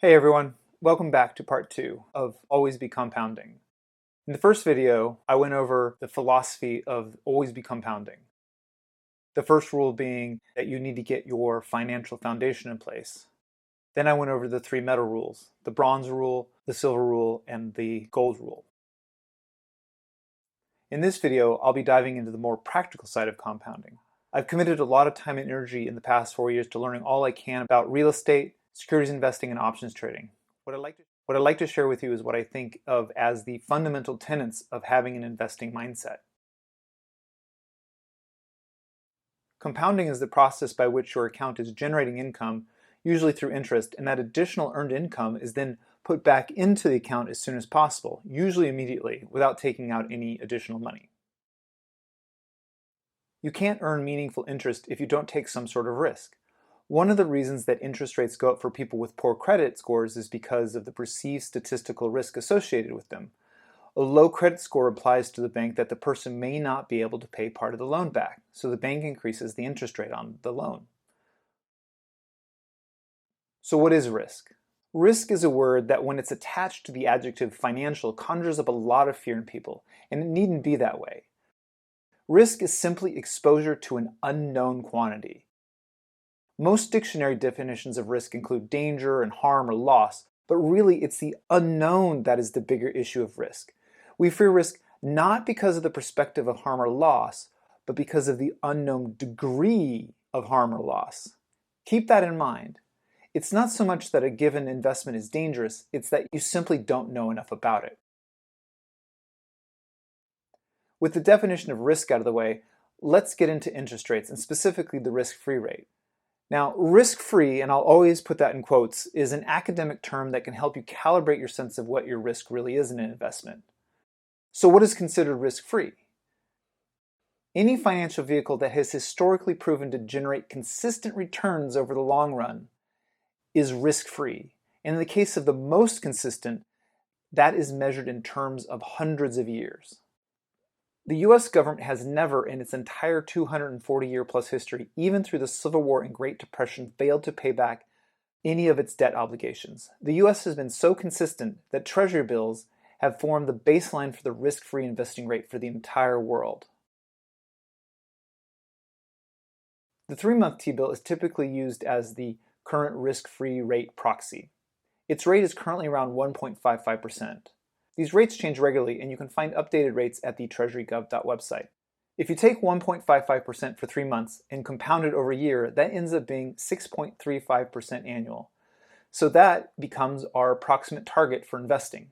Hey everyone, welcome back to part 2 of Always Be Compounding. In the first video, I went over the philosophy of always be compounding. The first rule being that you need to get your financial foundation in place. Then I went over the 3 metal rules, the bronze rule, the silver rule, and the gold rule. In this video, I'll be diving into the more practical side of compounding. I've committed a lot of time and energy in the past 4 years to learning all I can about real estate, securities investing, and options trading. What I'd like to share with you is what I think of as the fundamental tenets of having an investing mindset. Compounding is the process by which your account is generating income, usually through interest, and that additional earned income is then put back into the account as soon as possible, usually immediately, without taking out any additional money. You can't earn meaningful interest if you don't take some sort of risk. One of the reasons that interest rates go up for people with poor credit scores is because of the perceived statistical risk associated with them. A low credit score implies to the bank that the person may not be able to pay part of the loan back, so the bank increases the interest rate on the loan. So what is risk? Risk is a word that when it's attached to the adjective financial conjures up a lot of fear in people, and it needn't be that way. Risk is simply exposure to an unknown quantity. Most dictionary definitions of risk include danger and harm or loss, but really it's the unknown that is the bigger issue of risk. We fear risk not because of the perspective of harm or loss, but because of the unknown degree of harm or loss. Keep that in mind. It's not so much that a given investment is dangerous, it's that you simply don't know enough about it. With the definition of risk out of the way, let's get into interest rates and specifically the risk-free rate. Now, risk-free, and I'll always put that in quotes, is an academic term that can help you calibrate your sense of what your risk really is in an investment. So what is considered risk-free? Any financial vehicle that has historically proven to generate consistent returns over the long run is risk-free. And in the case of the most consistent, that is measured in terms of hundreds of years. The US government has never, in its entire 240-year-plus history, even through the Civil War and Great Depression, failed to pay back any of its debt obligations. The US has been so consistent that Treasury bills have formed the baseline for the risk-free investing rate for the entire world. The 3-month T-bill is typically used as the current risk-free rate proxy. Its rate is currently around 1.55%. These rates change regularly, and you can find updated rates at the treasurygov website. If you take 1.55% for 3 months and compound it over a year, that ends up being 6.35% annual. So that becomes our approximate target for investing.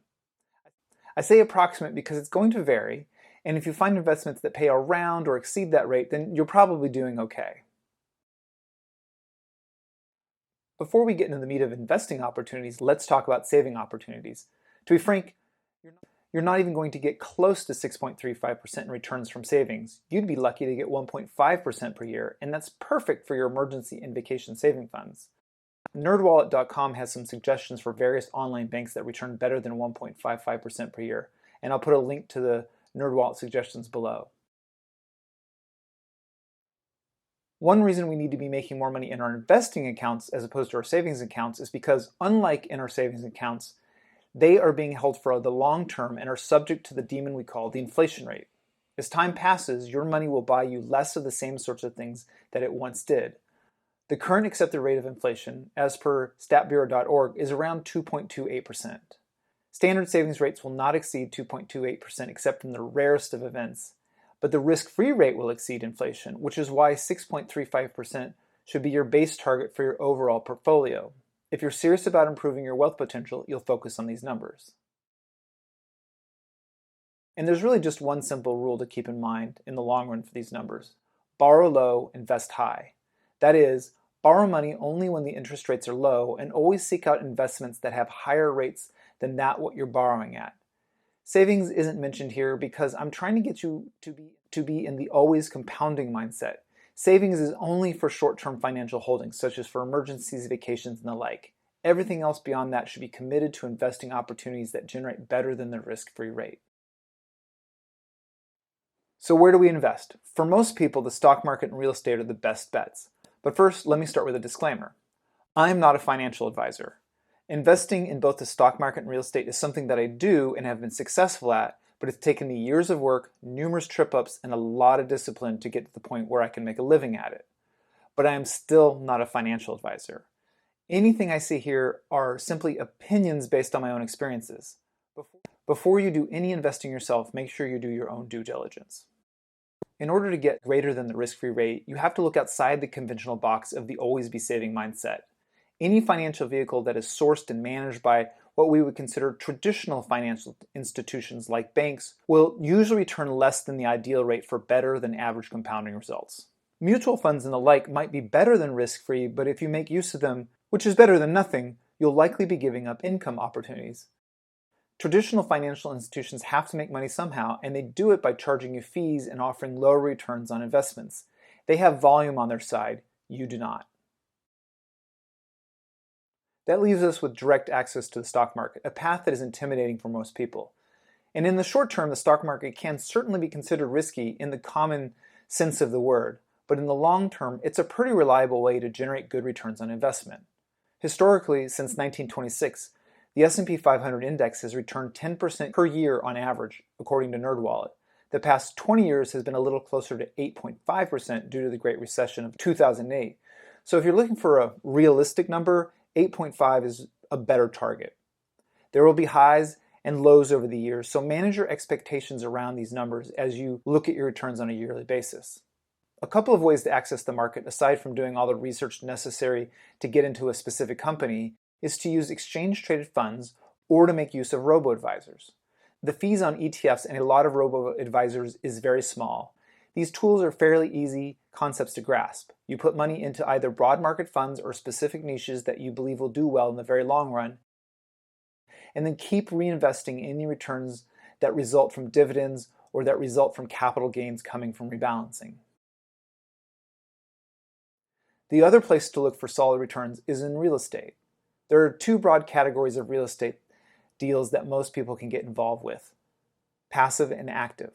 I say approximate because it's going to vary, and if you find investments that pay around or exceed that rate, then you're probably doing okay. Before we get into the meat of investing opportunities, let's talk about saving opportunities. To be frank, you're not even going to get close to 6.35% in returns from savings. You'd be lucky to get 1.5% per year, and that's perfect for your emergency and vacation saving funds. NerdWallet.com has some suggestions for various online banks that return better than 1.55% per year, and I'll put a link to the NerdWallet suggestions below. One reason we need to be making more money in our investing accounts as opposed to our savings accounts is because, unlike in our savings accounts, they are being held for the long term and are subject to the demon we call the inflation rate. As time passes, your money will buy you less of the same sorts of things that it once did. The current accepted rate of inflation, as per statbureau.org, is around 2.28%. Standard savings rates will not exceed 2.28% except in the rarest of events, but the risk-free rate will exceed inflation, which is why 6.35% should be your base target for your overall portfolio. If you're serious about improving your wealth potential, you'll focus on these numbers. And there's really just one simple rule to keep in mind in the long run for these numbers. Borrow low, invest high. That is, borrow money only when the interest rates are low and always seek out investments that have higher rates than what you're borrowing at. Savings isn't mentioned here because I'm trying to get you to be in the always compounding mindset. Savings is only for short-term financial holdings, such as for emergencies, vacations, and the like. Everything else beyond that should be committed to investing opportunities that generate better than the risk-free rate. So where do we invest? For most people, the stock market and real estate are the best bets. But first, let me start with a disclaimer. I'm not a financial advisor. Investing in both the stock market and real estate is something that I do and have been successful at, but it's taken me years of work, numerous trip-ups, and a lot of discipline to get to the point where I can make a living at it. But I am still not a financial advisor. Anything I say here are simply opinions based on my own experiences. Before you do any investing yourself, make sure you do your own due diligence. In order to get greater than the risk-free rate, you have to look outside the conventional box of the always be saving mindset. Any financial vehicle that is sourced and managed by what we would consider traditional financial institutions like banks will usually return less than the ideal rate for better than average compounding results. Mutual funds and the like might be better than risk-free, but if you make use of them, which is better than nothing, you'll likely be giving up income opportunities. Traditional financial institutions have to make money somehow, and they do it by charging you fees and offering lower returns on investments. They have volume on their side. You do not. That leaves us with direct access to the stock market, a path that is intimidating for most people. And in the short term, the stock market can certainly be considered risky in the common sense of the word, but in the long term, it's a pretty reliable way to generate good returns on investment. Historically, since 1926, the S&P 500 index has returned 10% per year on average, according to NerdWallet. The past 20 years has been a little closer to 8.5% due to the Great Recession of 2008. So if you're looking for a realistic number, 8.5 is a better target. There will be highs and lows over the years, so manage your expectations around these numbers as you look at your returns on a yearly basis. A couple of ways to access the market, aside from doing all the research necessary to get into a specific company, is to use exchange-traded funds or to make use of robo-advisors. The fees on ETFs and a lot of robo-advisors is very small. These tools are fairly easy concepts to grasp. You put money into either broad market funds or specific niches that you believe will do well in the very long run, and then keep reinvesting any returns that result from dividends or that result from capital gains coming from rebalancing. The other place to look for solid returns is in real estate. There are two broad categories of real estate deals that most people can get involved with: passive and active.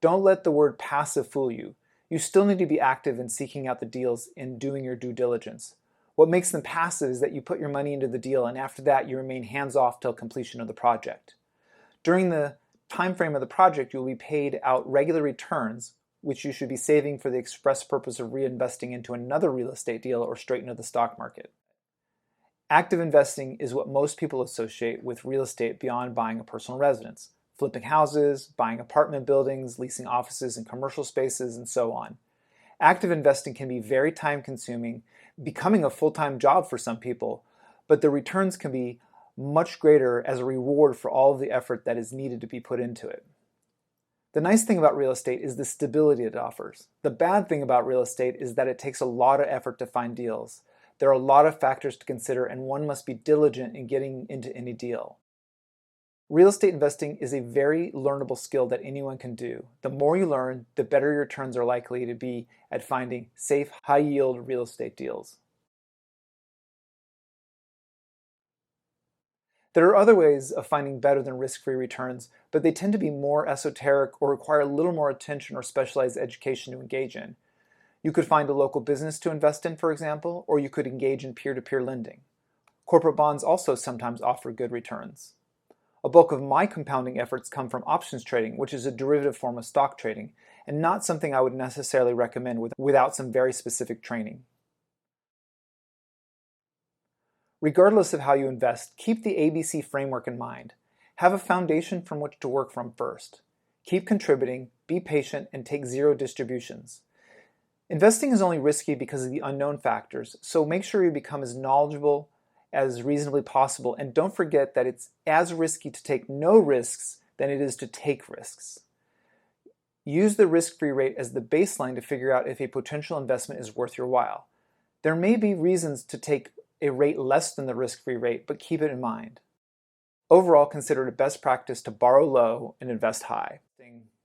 Don't let the word passive fool you. You still need to be active in seeking out the deals and doing your due diligence. What makes them passive is that you put your money into the deal and after that you remain hands-off till completion of the project. During the time frame of the project, you will be paid out regular returns, which you should be saving for the express purpose of reinvesting into another real estate deal or straight into the stock market. Active investing is what most people associate with real estate beyond buying a personal residence: flipping houses, buying apartment buildings, leasing offices and commercial spaces, and so on. Active investing can be very time-consuming, becoming a full-time job for some people, but the returns can be much greater as a reward for all of the effort that is needed to be put into it. The nice thing about real estate is the stability it offers. The bad thing about real estate is that it takes a lot of effort to find deals. There are a lot of factors to consider, and one must be diligent in getting into any deal. Real estate investing is a very learnable skill that anyone can do. The more you learn, the better your returns are likely to be at finding safe, high-yield real estate deals. There are other ways of finding better than risk-free returns, but they tend to be more esoteric or require a little more attention or specialized education to engage in. You could find a local business to invest in, for example, or you could engage in peer-to-peer lending. Corporate bonds also sometimes offer good returns. A bulk of my compounding efforts come from options trading, which is a derivative form of stock trading, and not something I would necessarily recommend without some very specific training. Regardless of how you invest, keep the ABC framework in mind. Have a foundation from which to work from first. Keep contributing, be patient, and take zero distributions. Investing is only risky because of the unknown factors, so make sure you become as knowledgeable as reasonably possible, and don't forget that it's as risky to take no risks than it is to take risks. Use the risk-free rate as the baseline to figure out if a potential investment is worth your while. There may be reasons to take a rate less than the risk-free rate, but keep it in mind. Overall, consider it a best practice to borrow low and invest high.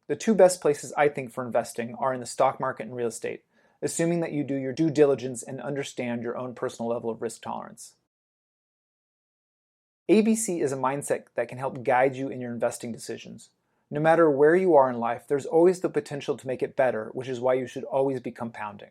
The two best places I think for investing are in the stock market and real estate, assuming that you do your due diligence and understand your own personal level of risk tolerance. ABC is a mindset that can help guide you in your investing decisions. No matter where you are in life, there's always the potential to make it better, which is why you should always be compounding.